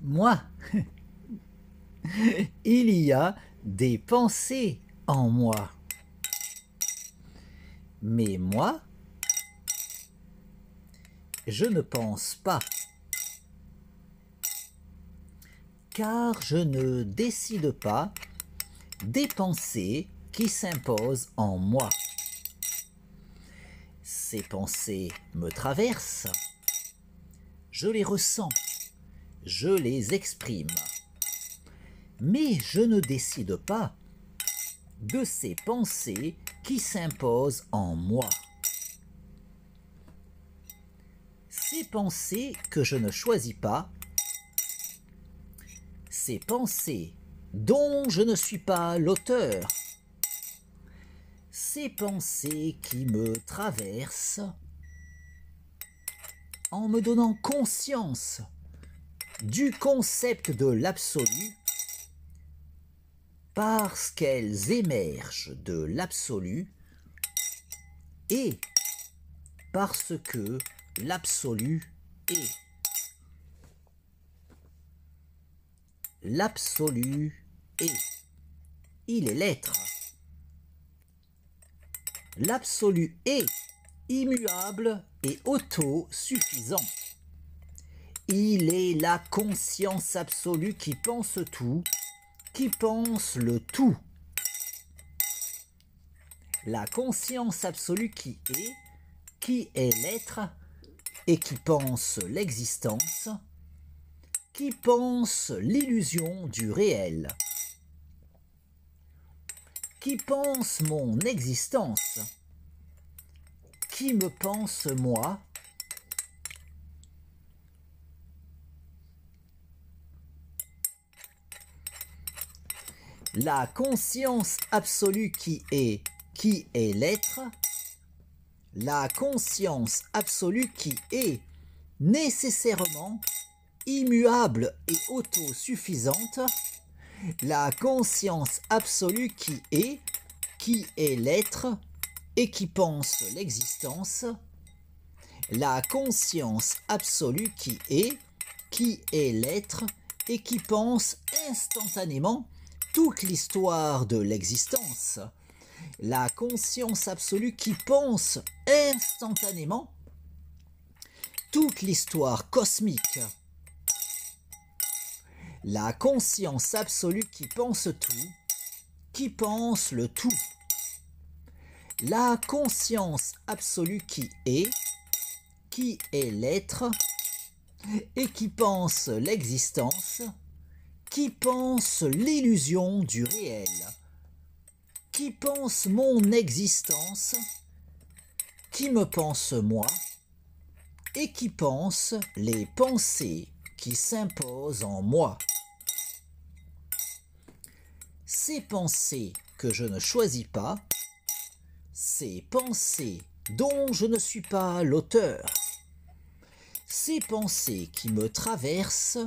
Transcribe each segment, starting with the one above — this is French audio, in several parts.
Moi, il y a des pensées en moi. Mais moi, je ne pense pas, car je ne décide pas des pensées qui s'imposent en moi. Ces pensées me traversent, je les ressens, je les exprime, mais je ne décide pas de ces pensées qui s'imposent en moi. Ces pensées que je ne choisis pas, ces pensées dont je ne suis pas l'auteur, ces pensées qui me traversent en me donnant conscience du concept de l'absolu parce qu'elles émergent de l'absolu et parce que l'absolu est. L'absolu est. Il est l'être. L'absolu est immuable et autosuffisant. Il est la conscience absolue qui pense tout, qui pense le tout. La conscience absolue qui est l'être et qui pense l'existence, qui pense l'illusion du réel, qui pense mon existence, qui me pense moi, la conscience absolue qui est l'être, la conscience absolue qui est nécessairement immuable et autosuffisante, la conscience absolue qui est l'être et qui pense l'existence, la conscience absolue qui est l'être et qui pense instantanément toute l'histoire de l'existence, la conscience absolue qui pense instantanément toute l'histoire cosmique, la conscience absolue qui pense tout, qui pense le tout, la conscience absolue qui est l'être et qui pense l'existence, qui pense l'illusion du réel, qui pense mon existence, qui me pense moi, et qui pense les pensées qui s'imposent en moi. Ces pensées que je ne choisis pas, ces pensées dont je ne suis pas l'auteur, ces pensées qui me traversent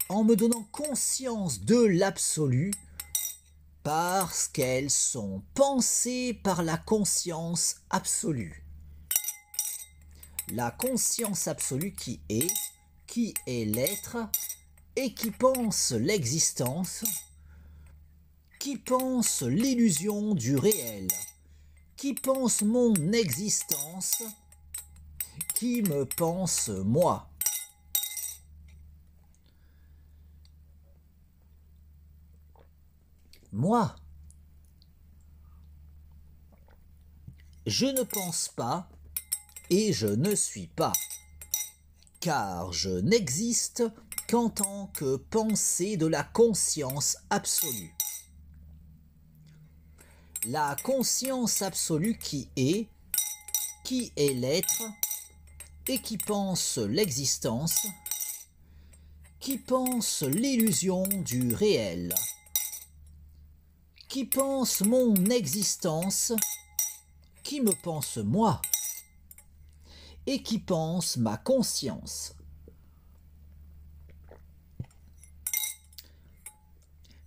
en me donnant conscience de l'absolu parce qu'elles sont pensées par la conscience absolue. La conscience absolue qui est l'être et qui pense l'existence, qui pense l'illusion du réel, qui pense mon existence, qui me pense moi. Moi, je ne pense pas et je ne suis pas, car je n'existe qu'en tant que pensée de la conscience absolue. La conscience absolue qui est l'être et qui pense l'existence, qui pense l'illusion du réel, qui pense mon existence, qui me pense moi, et qui pense ma conscience.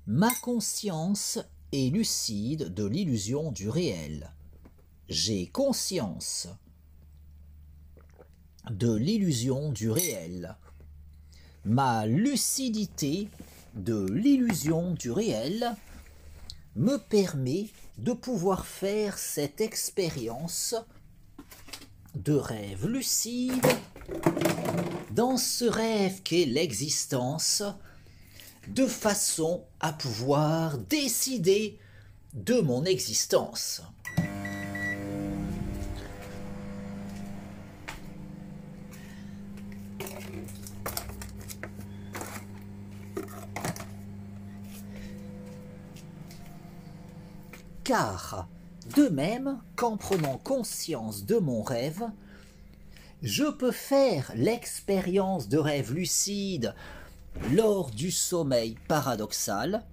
Ma conscience est lucide de l'illusion du réel. J'ai conscience de l'illusion du réel. Ma lucidité de l'illusion du réel me permet de pouvoir faire cette expérience de rêve lucide dans ce rêve qu'est l'existence, de façon à pouvoir décider de mon existence. Car, de même qu'en prenant conscience de mon rêve, je peux faire l'expérience de rêve lucide lors du sommeil paradoxal,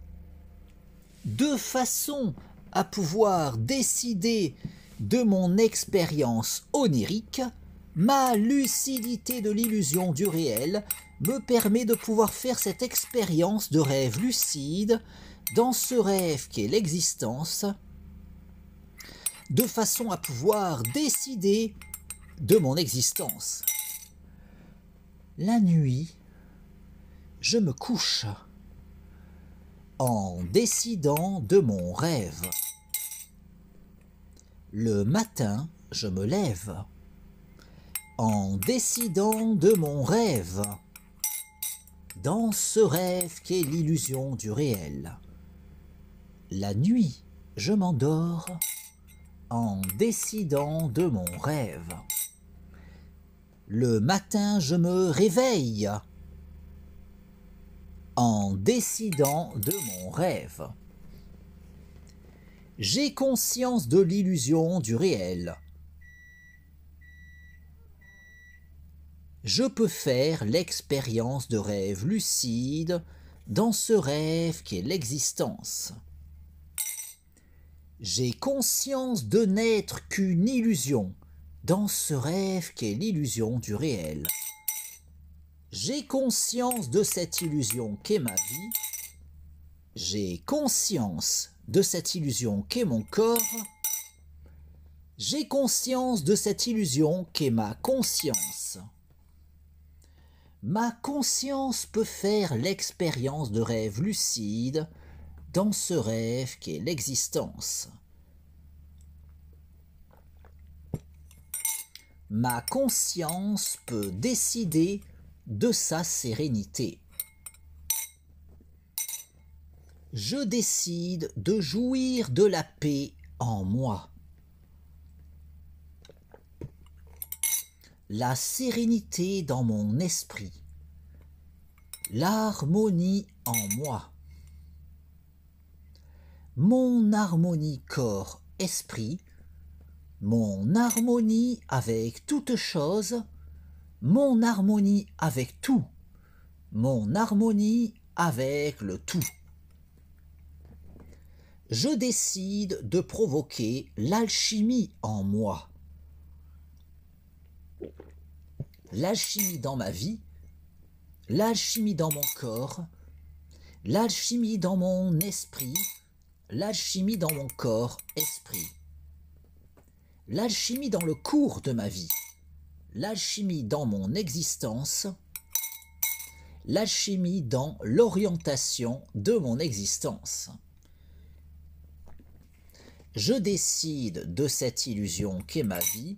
de façon à pouvoir décider de mon expérience onirique. Ma lucidité de l'illusion du réel me permet de pouvoir faire cette expérience de rêve lucide dans ce rêve qu'est l'existence, de façon à pouvoir décider de mon existence. La nuit, je me couche en décidant de mon rêve. Le matin, je me lève en décidant de mon rêve, dans ce rêve qu'est l'illusion du réel. La nuit, je m'endors en décidant de mon rêve. Le matin, je me réveille en décidant de mon rêve. J'ai conscience de l'illusion du réel. Je peux faire l'expérience de rêve lucide dans ce rêve qu'est l'existence. J'ai conscience de n'être qu'une illusion dans ce rêve qu'est l'illusion du réel. J'ai conscience de cette illusion qu'est ma vie. J'ai conscience de cette illusion qu'est mon corps. J'ai conscience de cette illusion qu'est ma conscience. Ma conscience peut faire l'expérience de rêve lucide dans ce rêve qu'est l'existence. Ma conscience peut décider de sa sérénité. Je décide de jouir de la paix en moi. La sérénité dans mon esprit, l'harmonie en moi. Mon harmonie corps-esprit, mon harmonie avec toute chose, mon harmonie avec tout, mon harmonie avec le tout. Je décide de provoquer l'alchimie en moi. L'alchimie dans ma vie, l'alchimie dans mon corps, l'alchimie dans mon esprit, l'alchimie dans mon corps-esprit, l'alchimie dans le cours de ma vie, l'alchimie dans mon existence, l'alchimie dans l'orientation de mon existence. Je décide de cette illusion qu'est ma vie,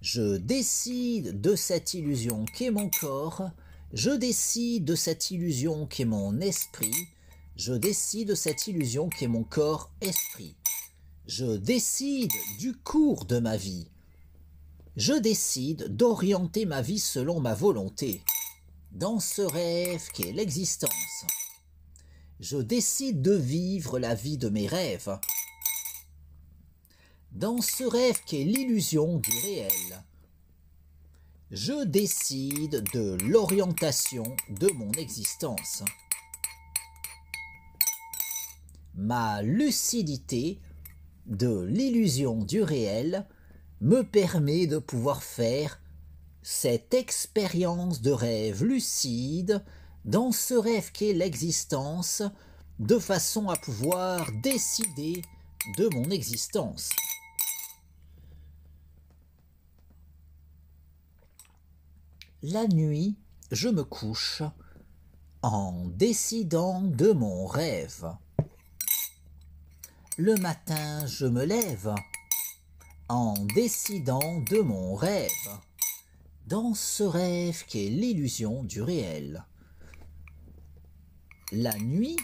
je décide de cette illusion qu'est mon corps, je décide de cette illusion qu'est mon esprit, je décide de cette illusion qu'est mon corps-esprit. Je décide du cours de ma vie. Je décide d'orienter ma vie selon ma volonté, dans ce rêve qu'est l'existence. Je décide de vivre la vie de mes rêves, dans ce rêve qu'est l'illusion du réel. Je décide de l'orientation de mon existence. Ma lucidité de l'illusion du réel me permet de pouvoir faire cette expérience de rêve lucide dans ce rêve qu'est l'existence, de façon à pouvoir décider de mon existence. La nuit, je me couche en décidant de mon rêve. Le matin, je me lève en décidant de mon rêve, dans ce rêve qui est l'illusion du réel. La nuit,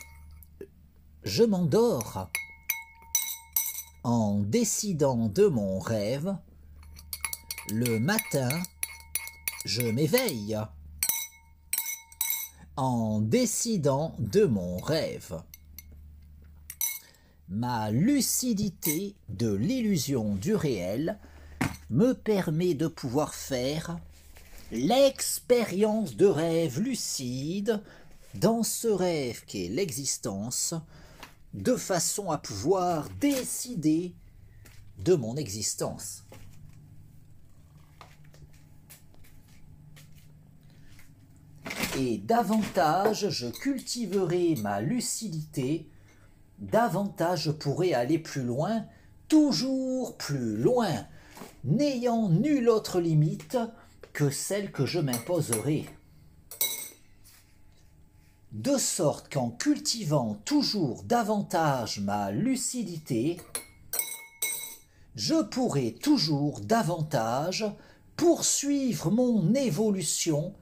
je m'endors en décidant de mon rêve. Le matin, je m'éveille en décidant de mon rêve. Ma lucidité de l'illusion du réel me permet de pouvoir faire l'expérience de rêve lucide dans ce rêve qu'est l'existence, de façon à pouvoir décider de mon existence. Et davantage je cultiverai ma lucidité, davantage je pourrai aller plus loin, toujours plus loin, n'ayant nulle autre limite que celle que je m'imposerai. De sorte qu'en cultivant toujours davantage ma lucidité, je pourrai toujours davantage poursuivre mon évolution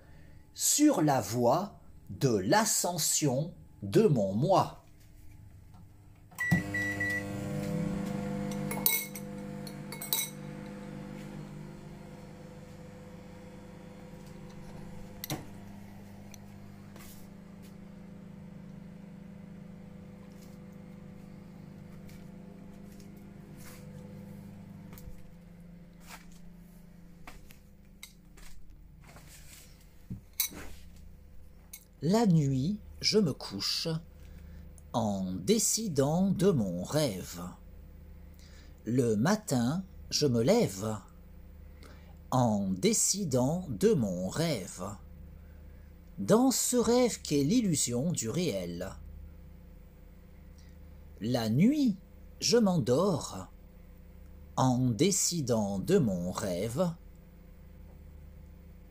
sur la voie de l'ascension de mon moi. La nuit, je me couche en décidant de mon rêve. Le matin, je me lève en décidant de mon rêve, dans ce rêve qu'est l'illusion du réel. La nuit, je m'endors en décidant de mon rêve.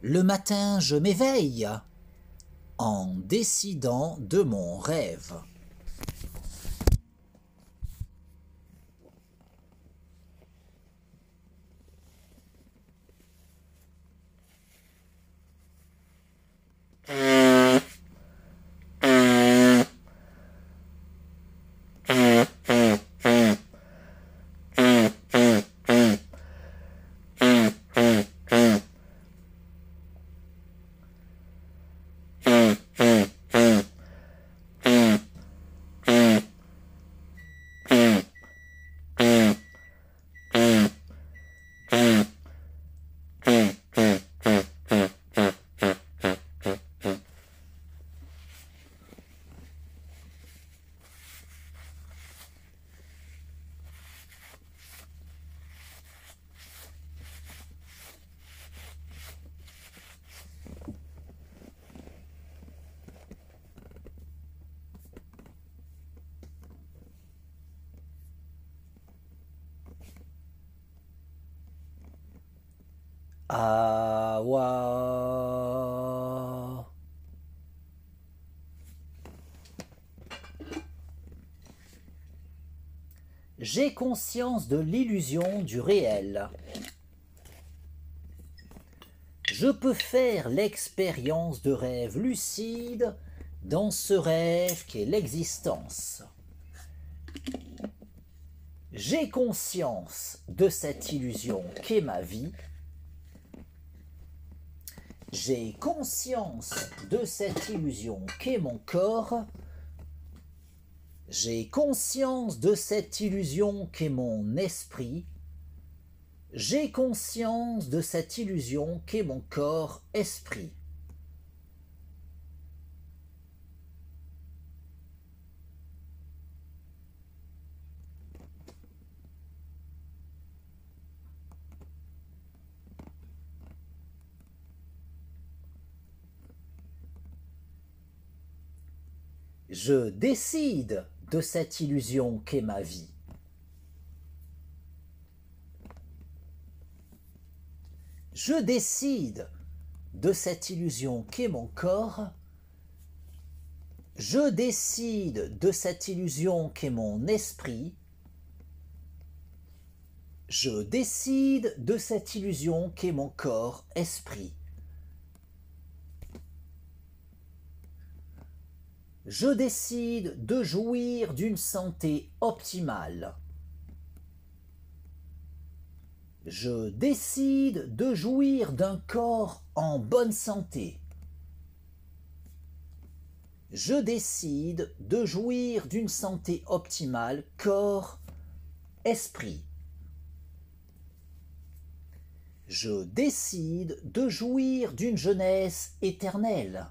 Le matin, je m'éveille en décidant de mon rêve. Awa. J'ai conscience de l'illusion du réel. Je peux faire l'expérience de rêve lucide dans ce rêve qu'est l'existence. J'ai conscience de cette illusion qu'est ma vie. J'ai conscience de cette illusion qu'est mon corps. J'ai conscience de cette illusion qu'est mon esprit. J'ai conscience de cette illusion qu'est mon corps-esprit. Je décide de cette illusion qu'est ma vie. Je décide de cette illusion qu'est mon corps. Je décide de cette illusion qu'est mon esprit. Je décide de cette illusion qu'est mon corps-esprit. Je décide de jouir d'une santé optimale. Je décide de jouir d'un corps en bonne santé. Je décide de jouir d'une santé optimale corps-esprit. Je décide de jouir d'une jeunesse éternelle.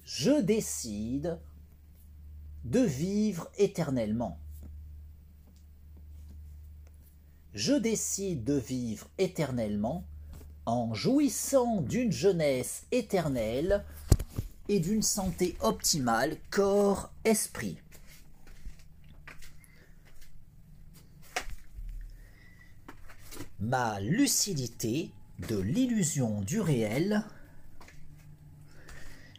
Je décide de vivre éternellement. Je décide de vivre éternellement en jouissant d'une jeunesse éternelle et d'une santé optimale corps-esprit. Ma lucidité de l'illusion du réel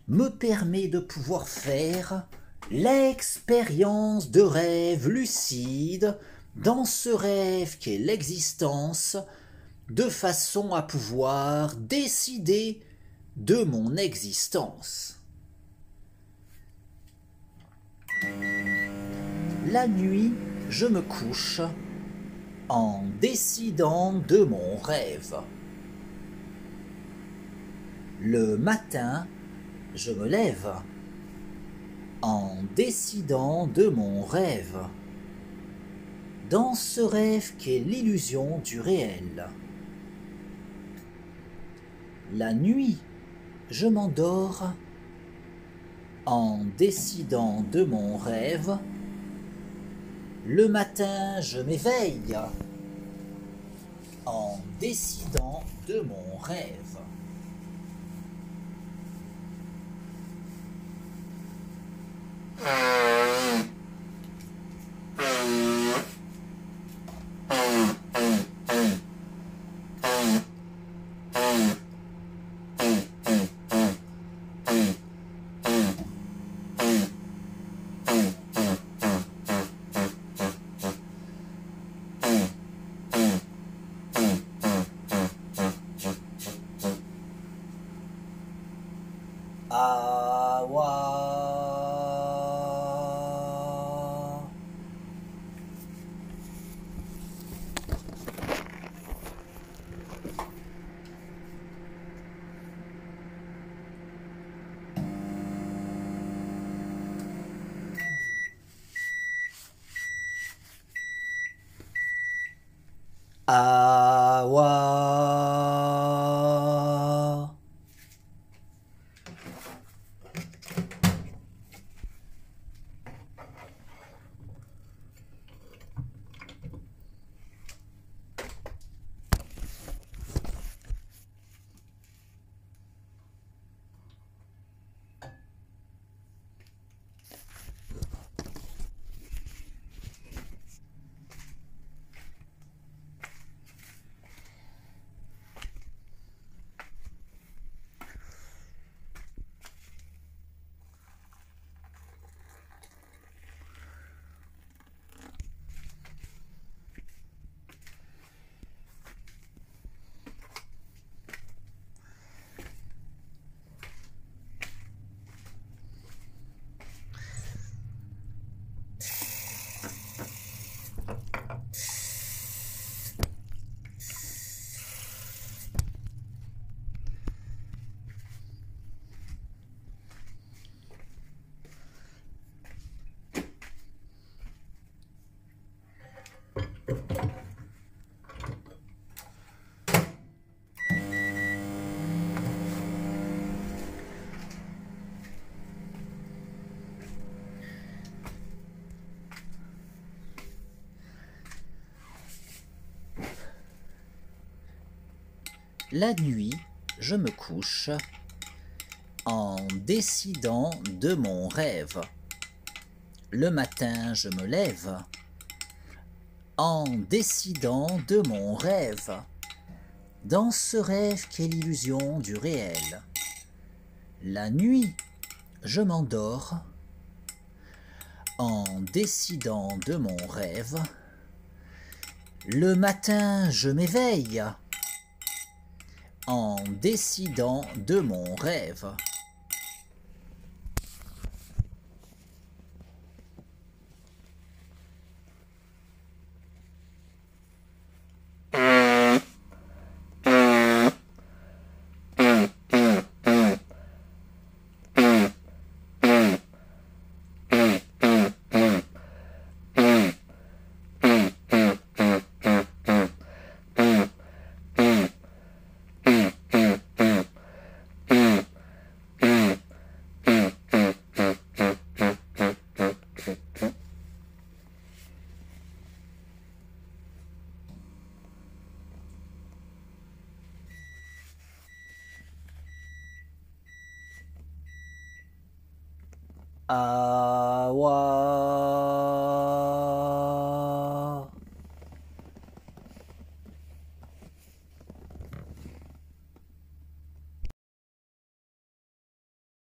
me permet de pouvoir faire l'expérience de rêve lucide dans ce rêve qu'est l'existence, de façon à pouvoir décider de mon existence. La nuit, je me couche en décidant de mon rêve. Le matin, je me lève en décidant de mon rêve, dans ce rêve qu'est l'illusion du réel. La nuit, je m'endors en décidant de mon rêve. Le matin, je m'éveille en décidant de mon rêve. Awa. La nuit, je me couche en décidant de mon rêve. Le matin, je me lève en décidant de mon rêve, dans ce rêve qu'est l'illusion du réel. La nuit, je m'endors en décidant de mon rêve. Le matin, je m'éveille en décidant de mon rêve. Awa.